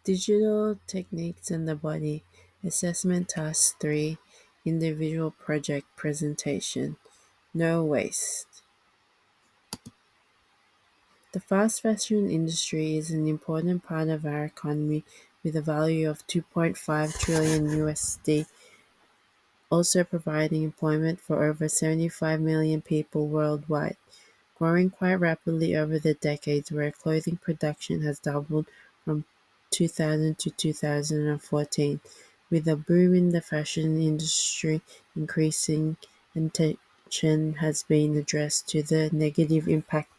Digital Techniques and the Body, Assessment Task 3, Individual Project Presentation. No waste. The fast fashion industry is an important part of our economy with a value of 2.5 trillion USD, also providing employment for over 75 million people worldwide, growing quite rapidly over the decades where clothing production has doubled from 2000 to 2014. With a boom in the fashion industry increasing, attention has been addressed to the negative impact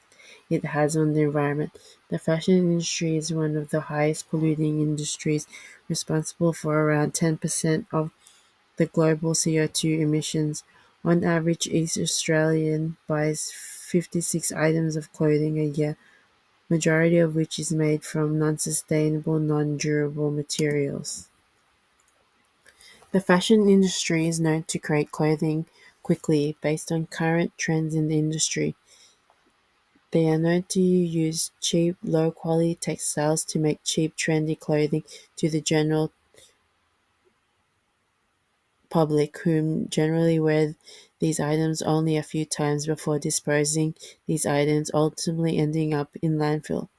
it has on the environment. The fashion industry is one of the highest polluting industries, responsible for around 10% of the global CO2 emissions. On average, each Australian buys 56 items of clothing a year, majority of which is made from non-sustainable, non-durable materials. The fashion industry is known to create clothing quickly based on current trends in the industry. They are known to use cheap, low-quality textiles to make cheap, trendy clothing to the general public, whom generally wear these items only a few times before disposing these items, ultimately ending up in landfill.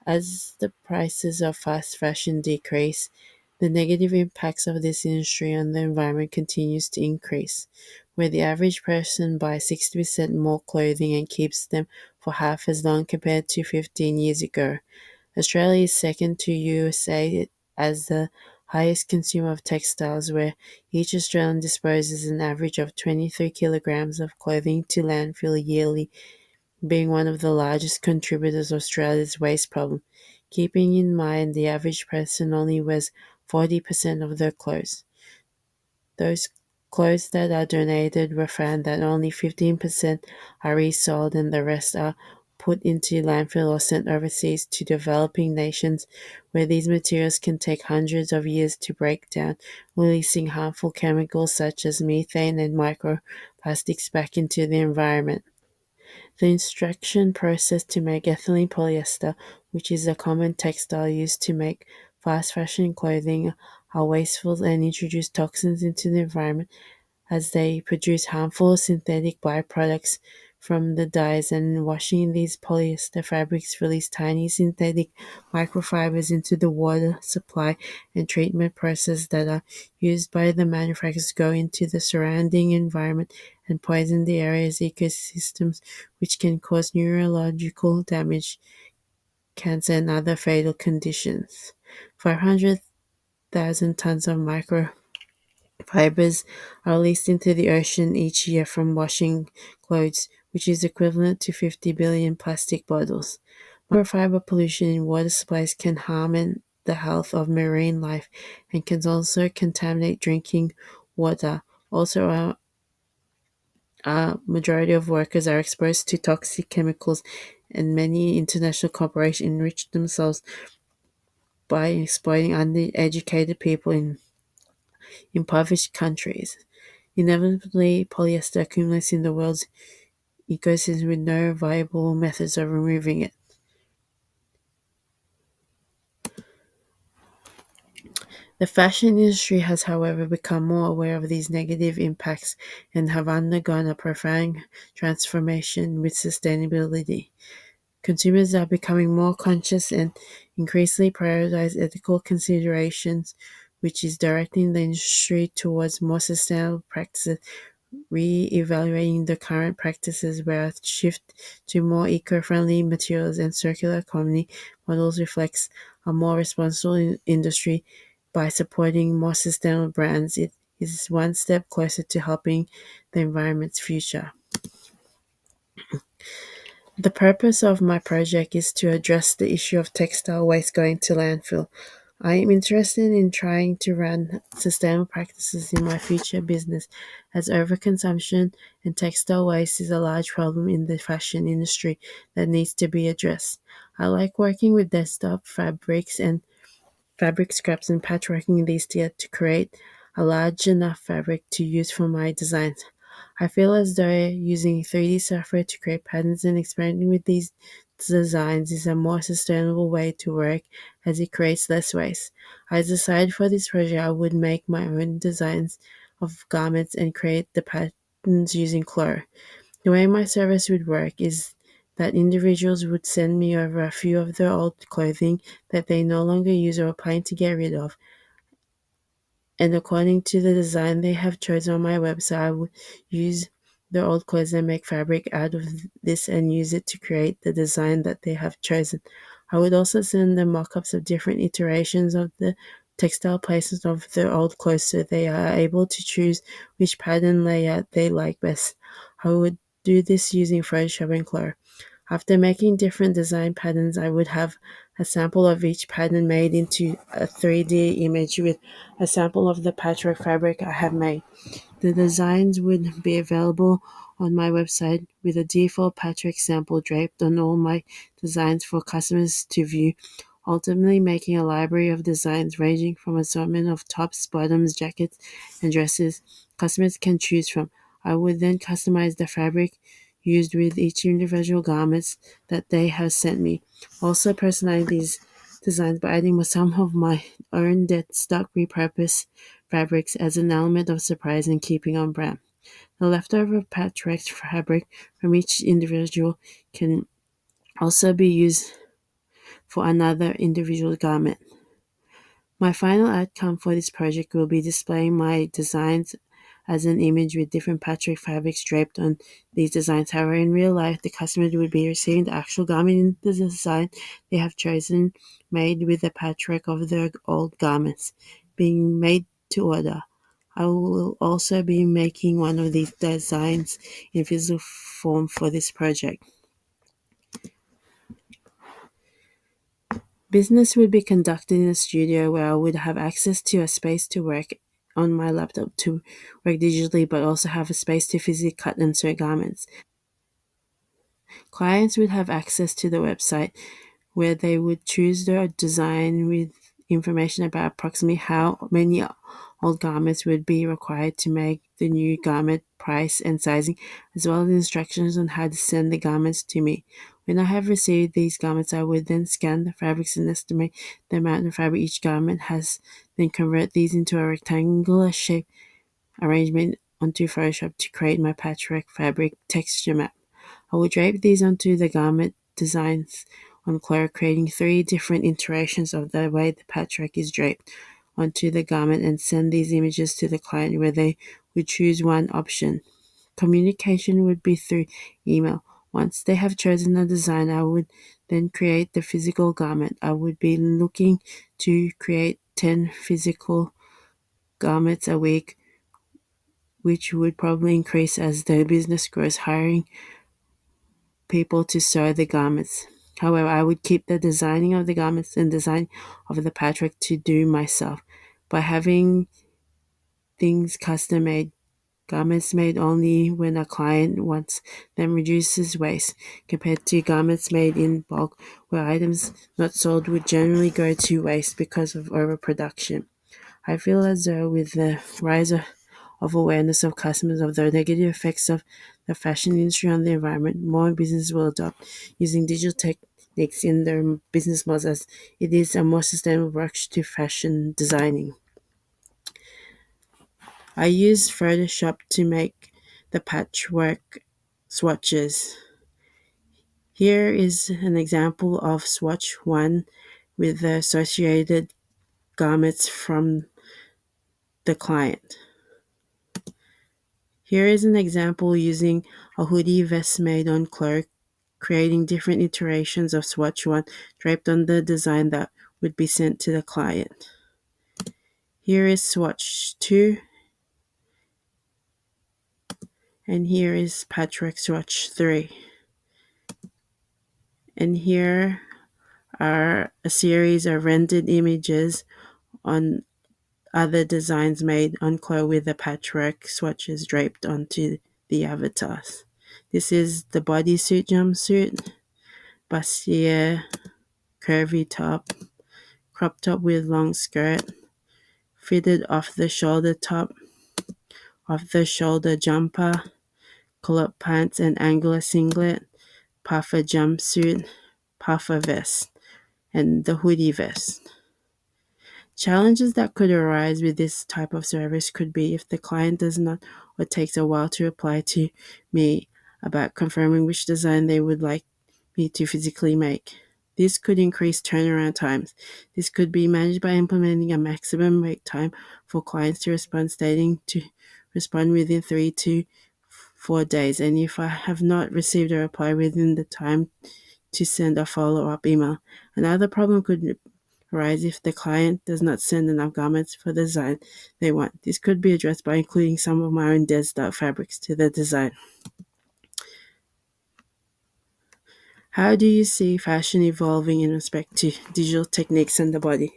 As the prices of fast fashion decrease, the negative impacts of this industry on the environment continues to increase, where the average person buys 60% more clothing and keeps them for half as long compared to 15 years ago. Australia is second to USA as the highest consumer of textiles, where each Australian disposes an average of 23 kilograms of clothing to landfill yearly, being one of the largest contributors to Australia's waste problem. Keeping in mind the average person only wears 40% of their clothes. Those clothes that are donated were found that only 15% are resold and the rest are put into landfill or sent overseas to developing nations where these materials can take hundreds of years to break down, releasing harmful chemicals such as methane and microplastics back into the environment. The extraction process to make ethylene polyester, which is a common textile used to make fast fashion clothing, are wasteful and introduce toxins into the environment as they produce harmful synthetic byproducts from the dyes, and washing these polyester fabrics release tiny synthetic microfibers into the water supply and treatment process that are used by the manufacturers go into the surrounding environment and poison the area's ecosystems, which can cause neurological damage, cancer, and other fatal conditions. 500,000 tons of microfibers are released into the ocean each year from washing clothes, which is equivalent to 50 billion plastic bottles. Microfiber pollution in water supplies can harm the health of marine life and can also contaminate drinking water. Also, a majority of workers are exposed to toxic chemicals, and many international corporations enrich themselves by exploiting undereducated people in impoverished countries. Inevitably, polyester accumulates in the world's ecosystem with no viable methods of removing it. The fashion industry has, however, become more aware of these negative impacts and have undergone a profound transformation with sustainability. Consumers are becoming more conscious and increasingly prioritize ethical considerations, which is directing the industry towards more sustainable practices, re-evaluating the current practices where a shift to more eco-friendly materials and circular economy models reflects a more responsible industry. By supporting more sustainable brands, it is one step closer to helping the environment's future. The purpose of my project is to address the issue of textile waste going to landfill. I am interested in trying to run sustainable practices in my future business, as overconsumption and textile waste is a large problem in the fashion industry that needs to be addressed. I like working with desktop fabrics and fabric scraps and patchworking these together to create a large enough fabric to use for my designs. I feel as though using 3D software to create patterns and experimenting with these designs is a more sustainable way to work as it creates less waste. I decided for this project I would make my own designs of garments and create the patterns using Clore. The way my service would work is that individuals would send me over a few of their old clothing that they no longer use or plan to get rid of, and according to the design they have chosen on my website, I would use their old clothes and make fabric out of this and use it to create the design that they have chosen. I would also send them mock-ups of different iterations of the textile placement of their old clothes so they are able to choose which pattern layout they like best. I would do this using Photoshop and Clore. After making different design patterns, I would have a sample of each pattern made into a 3D image with a sample of the patchwork fabric I have made. The designs would be available on my website with a default patchwork sample draped on all my designs for customers to view, ultimately making a library of designs ranging from assortment of tops, bottoms, jackets, and dresses customers can choose from. I would then customize the fabric used with each individual garments that they have sent me. Also personalize these designs by adding some of my own dead stock repurposed fabrics as an element of surprise and keeping on brand. The leftover patchwork fabric from each individual can also be used for another individual garment. My final outcome for this project will be displaying my designs as an image with different patchwork fabrics draped on these designs. However, in real life, the customer would be receiving the actual garment in the design they have chosen, made with the patchwork of their old garments, being made to order. I will also be making one of these designs in physical form for this project. Business would be conducted in a studio where I would have access to a space to work on my laptop to work digitally, but also have a space to physically cut and sew garments. Clients would have access to the website where they would choose their design with information about approximately how many old garments would be required to make the new garment, price and sizing, as well as instructions on how to send the garments to me. When I have received these garments, I would then scan the fabrics and estimate the amount of fabric each garment has, then convert these into a rectangular shape arrangement onto Photoshop to create my patchwork fabric texture map. I will drape these onto the garment designs on Clore, creating 3 different iterations of the way the patchwork is draped onto the garment and send these images to the client where they would choose one option. Communication would be through email. Once they have chosen a design, I would then create the physical garment. I would be looking to create 10 physical garments a week, which would probably increase as the business grows, hiring people to sew the garments. However, I would keep the designing of the garments and design of the patchwork to do myself. By having things custom made, garments made only when a client wants them reduces waste compared to garments made in bulk where items not sold would generally go to waste because of overproduction. I feel as though with the rise of awareness of customers of the negative effects of the fashion industry on the environment, more businesses will adopt using digital techniques in their business models as it is a more sustainable approach to fashion designing. I use Photoshop to make the patchwork swatches. Here is an example of swatch 1 with the associated garments from the client. Here is an example using a hoodie vest made on Clore, creating different iterations of swatch 1 draped on the design that would be sent to the client. Here is swatch 2, and here is patchwork swatch 3. And here are a series of rendered images on other designs made on Clore with the patchwork swatches draped onto the avatars. This is the bodysuit jumpsuit, bustier, curvy top, crop top with long skirt, fitted off the shoulder top, off the shoulder jumper, culotte pants and angular singlet, puffer jumpsuit, puffer vest and the hoodie vest. Challenges that could arise with this type of service could be if the client does not or takes a while to reply to me about confirming which design they would like me to physically make. This could increase turnaround times. This could be managed by implementing a maximum wait time for clients to respond, stating to respond within 3 to 4 days. And if I have not received a reply within the time, to send a follow-up email. Another problem could arise if the client does not send enough garments for the design they want. This could be addressed by including some of my own dead-stock fabrics to the design. How do you see fashion evolving in respect to digital techniques and the body?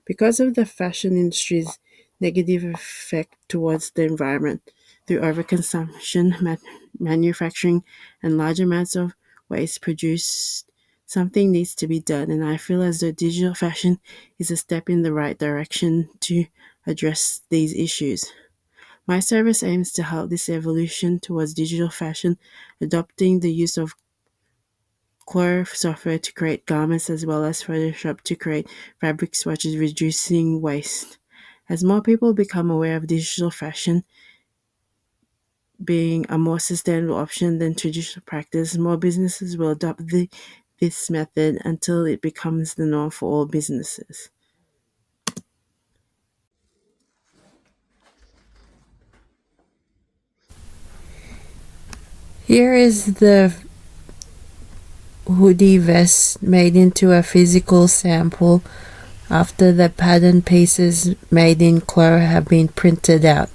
Because of the fashion industry's negative effect towards the environment through overconsumption, manufacturing, and large amounts of waste produced, something needs to be done, and I feel as though digital fashion is a step in the right direction to address these issues. My service aims to help this evolution towards digital fashion, adopting the use of core software to create garments as well as Photoshop to create fabric swatches, reducing waste. As more people become aware of digital fashion being a more sustainable option than traditional practice, more businesses will adopt this method until it becomes the norm for all businesses. Here is the hoodie vest made into a physical sample after the pattern pieces made in Clore have been printed out.